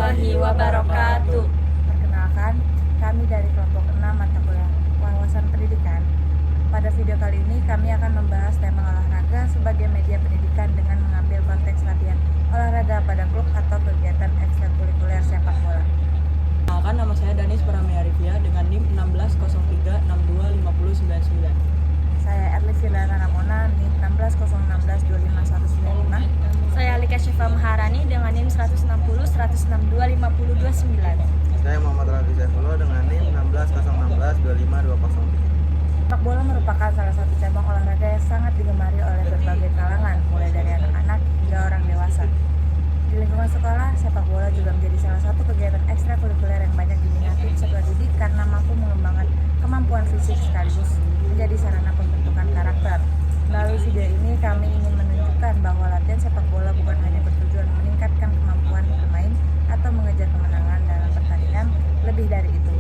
warahmatullahi wabarakatuh. Perkenalkan, kami dari kelompok 6 mata kuliah wawasan pendidikan. Pada video kali ini kami akan membahas tema olahraga sebagai media pendidikan dengan mengambil konteks latihan olahraga pada klub atau kegiatan ekstrakurikuler sepak bola. Perkenalkan, nama saya Danis Pramia Arifia dengan NIM 1603625099. Saya Erlis Yudhana Ramona, NIM 1606625195. Saya Alika Syifa Maharani dengan NIM 16016625029. Saya Muhammad Rafi Saifullah dengan NIM 16016-25203. Sepak bola merupakan salah satu cabang olahraga yang sangat digemari oleh berbagai kalangan, mulai dari anak-anak hingga orang dewasa. Di lingkungan sekolah, sepak bola juga menjadi salah satu kegiatan ekstrakurikuler yang banyak diminati peserta didik karena mampu mengembangkan kemampuan fisik sekaligus menjadi sarana pembentukan karakter. Melalui video ini kami ingin menunjukkan bahwa latihan sepak bola bukan hanya bertujuan meningkatkan kemampuan bermain atau mengejar kemenangan dalam pertandingan. Lebih dari itu,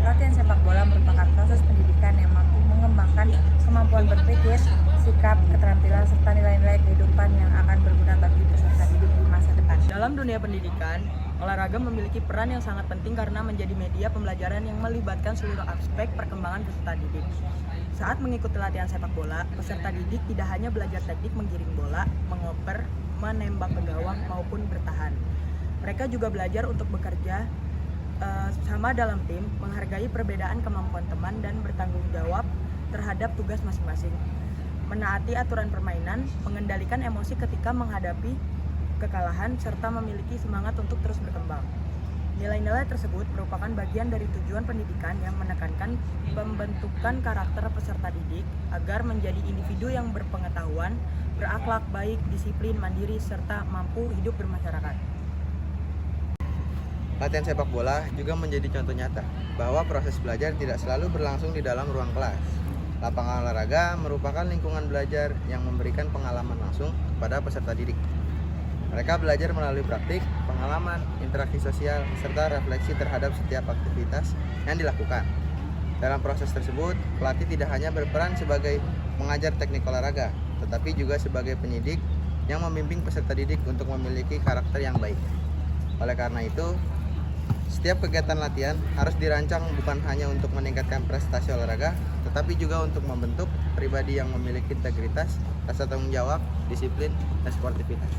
latihan sepak bola merupakan proses pendidikan yang mampu mengembangkan kemampuan berpikir, sikap, keterampilan, serta nilai-nilai kehidupan yang akan berguna bagi peserta didik di masa depan. Dalam dunia pendidikan, olahraga memiliki peran yang sangat penting karena menjadi media pembelajaran yang melibatkan seluruh aspek perkembangan peserta didik. Saat mengikuti latihan sepak bola, peserta didik tidak hanya belajar teknik menggiring bola, mengoper, menembak ke gawang, maupun bertahan. Mereka juga belajar untuk bekerja sama dalam tim, menghargai perbedaan kemampuan teman, dan bertanggung jawab terhadap tugas masing-masing. Menaati aturan permainan, mengendalikan emosi ketika menghadapi kekalahan, serta memiliki semangat untuk terus berkembang. Nilai-nilai tersebut merupakan bagian dari tujuan pendidikan yang menekankan pembentukan karakter peserta didik agar menjadi individu yang berpengetahuan, berakhlak baik, disiplin, mandiri, serta mampu hidup bermasyarakat. Latihan sepak bola juga menjadi contoh nyata bahwa proses belajar tidak selalu berlangsung di dalam ruang kelas. Lapangan olahraga merupakan lingkungan belajar yang memberikan pengalaman langsung kepada peserta didik. Mereka belajar melalui praktik, pengalaman, interaksi sosial, serta refleksi terhadap setiap aktivitas yang dilakukan. Dalam proses tersebut, pelatih tidak hanya berperan sebagai mengajar teknik olahraga, tetapi juga sebagai penyidik yang membimbing peserta didik untuk memiliki karakter yang baik. Oleh karena itu, setiap kegiatan latihan harus dirancang bukan hanya untuk meningkatkan prestasi olahraga, tetapi juga untuk membentuk pribadi yang memiliki integritas, rasa tanggung jawab, disiplin, dan sportivitas.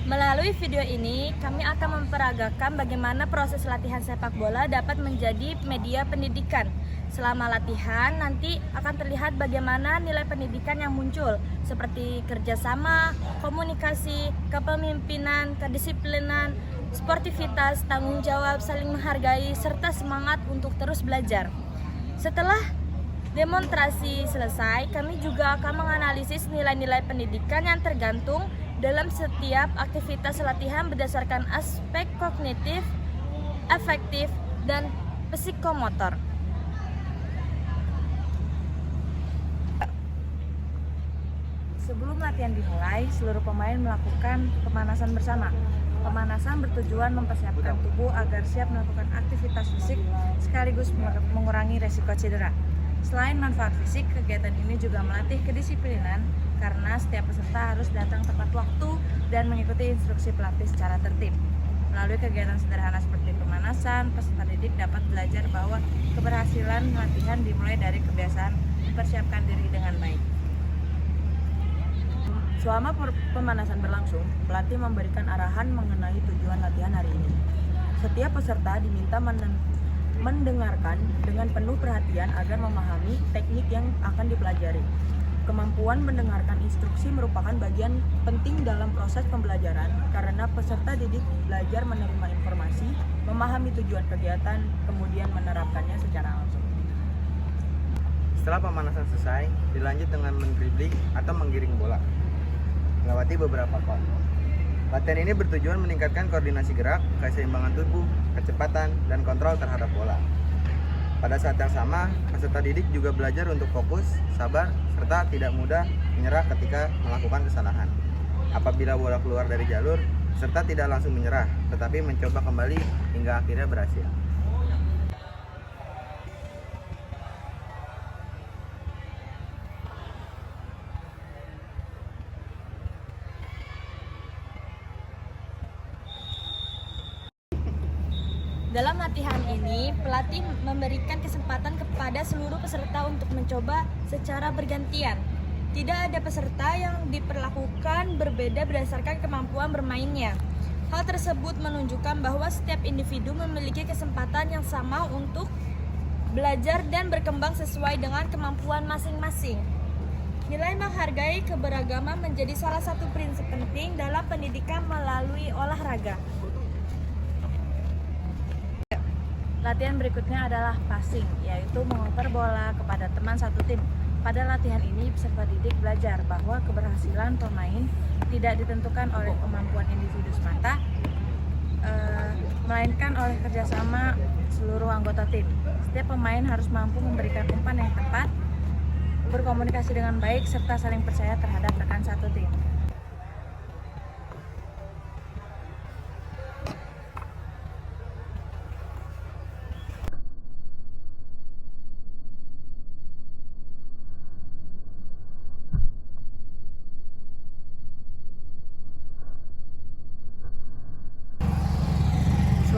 Melalui video ini, kami akan memperagakan bagaimana proses latihan sepak bola dapat menjadi media pendidikan. Selama latihan, nanti akan terlihat bagaimana nilai pendidikan yang muncul, seperti kerjasama, komunikasi, kepemimpinan, kedisiplinan, sportivitas, tanggung jawab, saling menghargai, serta semangat untuk terus belajar. Setelah demonstrasi selesai, kami juga akan menganalisis nilai-nilai pendidikan yang tergantung dalam setiap aktivitas latihan berdasarkan aspek kognitif, afektif, dan psikomotor. Sebelum latihan dimulai, seluruh pemain melakukan pemanasan bersama. Pemanasan bertujuan mempersiapkan tubuh agar siap melakukan aktivitas fisik sekaligus mengurangi resiko cedera. Selain manfaat fisik, kegiatan ini juga melatih kedisiplinan karena setiap peserta harus datang tepat waktu dan mengikuti instruksi pelatih secara tertib. Melalui kegiatan sederhana seperti pemanasan, peserta didik dapat belajar bahwa keberhasilan latihan dimulai dari kebiasaan mempersiapkan diri dengan baik. Selama pemanasan berlangsung, pelatih memberikan arahan mengenai tujuan latihan hari ini. Setiap peserta diminta mendengarkan dengan penuh perhatian agar memahami teknik yang akan dipelajari. Kemampuan mendengarkan instruksi merupakan bagian penting dalam proses pembelajaran karena peserta didik belajar menerima informasi, memahami tujuan kegiatan, kemudian menerapkannya secara langsung. Setelah pemanasan selesai, dilanjut dengan mendribling atau menggiring bola melewati beberapa pot. Latihan ini bertujuan meningkatkan koordinasi gerak, keseimbangan tubuh, kecepatan, dan kontrol terhadap bola. Pada saat yang sama, peserta didik juga belajar untuk fokus, sabar, serta tidak mudah menyerah ketika melakukan kesalahan. Apabila bola keluar dari jalur, peserta tidak langsung menyerah, tetapi mencoba kembali hingga akhirnya berhasil. Dalam latihan ini, pelatih memberikan kesempatan kepada seluruh peserta untuk mencoba secara bergantian. Tidak ada peserta yang diperlakukan berbeda berdasarkan kemampuan bermainnya. Hal tersebut menunjukkan bahwa setiap individu memiliki kesempatan yang sama untuk belajar dan berkembang sesuai dengan kemampuan masing-masing. Nilai menghargai keberagaman menjadi salah satu prinsip penting dalam pendidikan melalui olahraga. Latihan berikutnya adalah passing, yaitu mengoper bola kepada teman satu tim. Pada latihan ini, peserta didik belajar bahwa keberhasilan pemain tidak ditentukan oleh kemampuan individu semata, melainkan oleh kerjasama seluruh anggota tim. Setiap pemain harus mampu memberikan umpan yang tepat, berkomunikasi dengan baik, serta saling percaya terhadap rekan satu tim.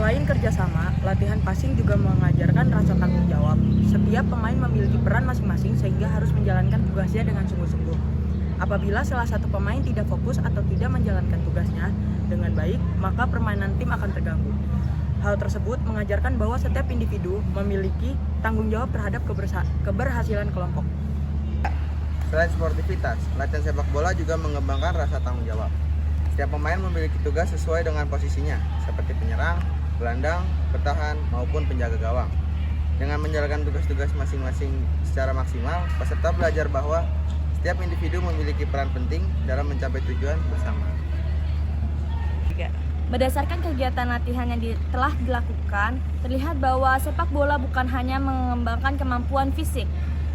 Selain kerjasama, latihan passing juga mengajarkan rasa tanggung jawab. Setiap pemain memiliki peran masing-masing sehingga harus menjalankan tugasnya dengan sungguh-sungguh. Apabila salah satu pemain tidak fokus atau tidak menjalankan tugasnya dengan baik, maka permainan tim akan terganggu. Hal tersebut mengajarkan bahwa setiap individu memiliki tanggung jawab terhadap keberhasilan kelompok. Selain sportivitas, latihan sepak bola juga mengembangkan rasa tanggung jawab. Setiap pemain memiliki tugas sesuai dengan posisinya, seperti penyerang, gelandang, bertahan, maupun penjaga gawang. Dengan menjalankan tugas-tugas masing-masing secara maksimal, peserta belajar bahwa setiap individu memiliki peran penting dalam mencapai tujuan bersama. Berdasarkan kegiatan latihan yang telah dilakukan, terlihat bahwa sepak bola bukan hanya mengembangkan kemampuan fisik,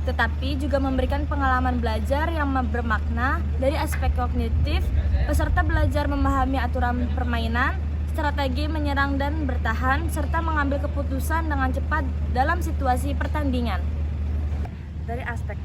tetapi juga memberikan pengalaman belajar yang bermakna. Dari aspek kognitif, peserta belajar memahami aturan permainan, strategi menyerang dan bertahan, serta mengambil keputusan dengan cepat dalam situasi pertandingan. Dari aspek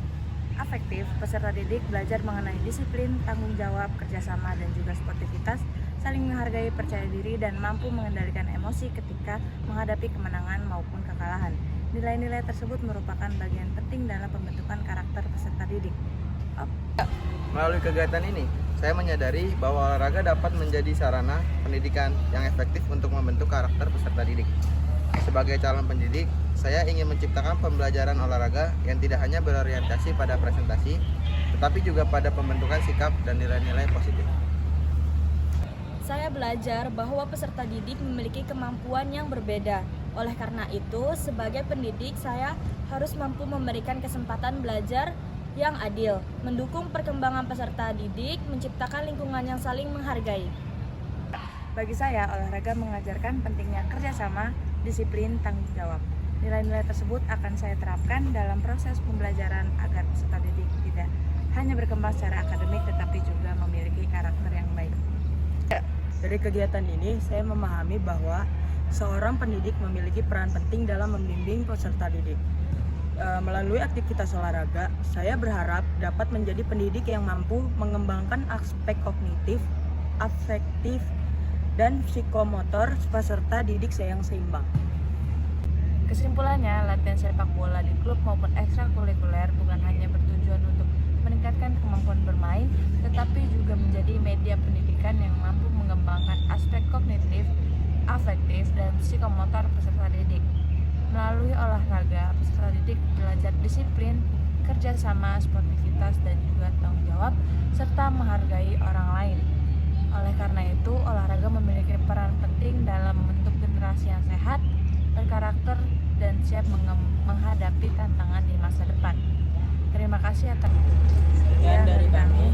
afektif, peserta didik belajar mengenai disiplin, tanggung jawab, kerjasama, dan juga sportivitas, saling menghargai, percaya diri, dan mampu mengendalikan emosi ketika menghadapi kemenangan maupun kekalahan. Nilai-nilai tersebut merupakan bagian penting dalam pembentukan karakter peserta didik. Melalui kegiatan ini, saya menyadari bahwa olahraga dapat menjadi sarana pendidikan yang efektif untuk membentuk karakter peserta didik. Sebagai calon pendidik, saya ingin menciptakan pembelajaran olahraga yang tidak hanya berorientasi pada presentasi, tetapi juga pada pembentukan sikap dan nilai-nilai positif. Saya belajar bahwa peserta didik memiliki kemampuan yang berbeda. Oleh karena itu, sebagai pendidik, saya harus mampu memberikan kesempatan belajar yang adil, mendukung perkembangan peserta didik, menciptakan lingkungan yang saling menghargai. Bagi saya, olahraga mengajarkan pentingnya kerjasama, disiplin, tanggung jawab. Nilai-nilai tersebut akan saya terapkan dalam proses pembelajaran agar peserta didik tidak hanya berkembang secara akademik, tetapi juga memiliki karakter yang baik. Dari kegiatan ini, saya memahami bahwa seorang pendidik memiliki peran penting dalam membimbing peserta didik. Melalui aktivitas olahraga, saya berharap dapat menjadi pendidik yang mampu mengembangkan aspek kognitif, afektif, dan psikomotor peserta didik yang seimbang. Kesimpulannya, latihan sepak bola di klub maupun ekstrakurikuler bukan hanya bertujuan untuk meningkatkan kemampuan bermain, tetapi juga menjadi media pendidikan yang mampu mengembangkan aspek kognitif, afektif, dan psikomotor peserta didik. Melalui olahraga, peserta didik belajar disiplin, kerjasama, sportivitas, dan juga tanggung jawab, serta menghargai orang lain. Oleh karena itu, olahraga memiliki peran penting dalam membentuk generasi yang sehat, berkarakter, dan siap menghadapi tantangan di masa depan. Terima kasih atas Sekian dari kami.